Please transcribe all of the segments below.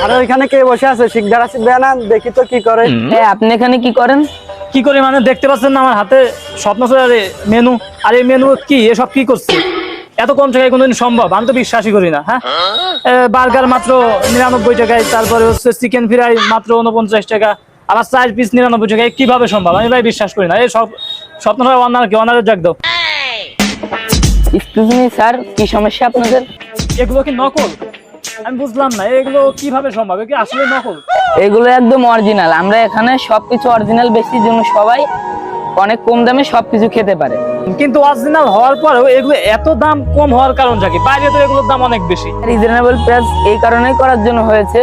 আর ওইখানে কে বসে আছে? শিকদার আছে না, দেখি তো কি করে। হ্যাঁ, আপনি এখানে কি করেন? কি করে মানে দেখতে পাচ্ছেন না আমার হাতে স্বপ্নচূড়ার মেনু? আর এই মেনু কি এসব কি করছে? এত কম টাকায় কোনোদিন সম্ভব? আমি তো বিশ্বাসই করি না। হ্যাঁ, বার্গার মাত্র 99 টাকায়, তারপরে হচ্ছে চিকেন ফ্রাই মাত্র 49 টাকা, আবার 4 পিস 99 টাকায়। কিভাবে সম্ভব? আমি ভাই বিশ্বাস করি না। এই সব স্বপ্নচূড়া অনার কি? অনারের ডাক দাও। এক্সকিউজ মি স্যার, কি সমস্যা আপনাদের? এগুলো কি নকল? আমি বুঝলাম না, এগুলো কিভাবে সম্ভব? এগুলো কি আসলে নকল? এগুলো একদম অরিজিনাল। আমরা এখানে সবকিছু অরিজিনাল বেশি জন্য সবাই অনেক কম দামে সবকিছু খেতে পারে। কিন্তু অরিজিনাল হওয়ার পরেও এগুলো এত দাম কম হওয়ার কারণটা কি? বাইরে তো এগুলোর দাম অনেক বেশি। রিজনেবল প্রাইস এই কারণেই করার জন্য হয়েছে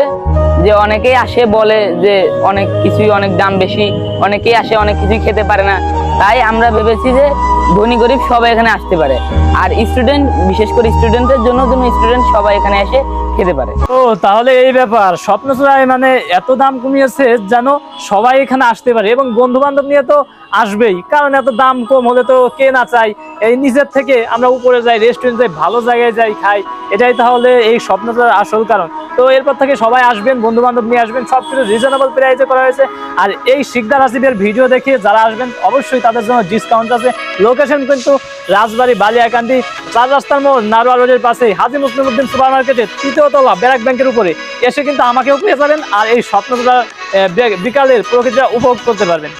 যে অনেকেই আসে বলে যে অনেক কিছুই অনেক দাম বেশি, অনেকেই আসে অনেক কিছুই খেতে পারে না। তাই আমরা ভেবেছি যে ধনী গরিব সবাই এখানে আসতে পারে, আর স্টুডেন্ট, বিশেষ করে স্টুডেন্টের জন্য স্টুডেন্ট সবাই এখানে এসে খেতে পারে। ও, তাহলে এই ব্যাপার। স্বপ্নচূড়ায় মানে এত দাম কমিয়েছে যেন সবাই এখানে আসতে পারে, এবং বন্ধু বান্ধব নিয়ে তো আসবেই, কারণ এত দাম কম হলে তো কে না চাই এই নিজের থেকে আমরা উপরে যাই, রেস্টুরেন্টে যাই, ভালো জায়গায় যাই, খাই। এটাই তাহলে এই স্বপ্নচূড়ার আসল কারণ। তো এরপর থেকে সবাই আসবেন, বন্ধু বান্ধব নিয়ে আসবেন, সবকিছু রিজনেবল প্রাইসে করা হয়েছে। আর এই শিকদার আসিফের ভিডিও দেখে যারা আসবেন অবশ্যই তাদের জন্য ডিসকাউন্ট আছে। লোকেশন কিন্তু রাজবাড়ী বালিয়াকান্দি 4 রাস্তার মোড়, নারোয়া রোডের পাশে হাজী মুসলিমউদ্দিন সুপার মার্কেটের 3য় তলা ব্যারাক ব্যাংকের উপরে এসে কিন্তু আমাকেও পেয়ে যাবেন, আর এই স্বপ্নচূড়া বিকালের প্রকৃতিটা উপভোগ করতে পারবেন।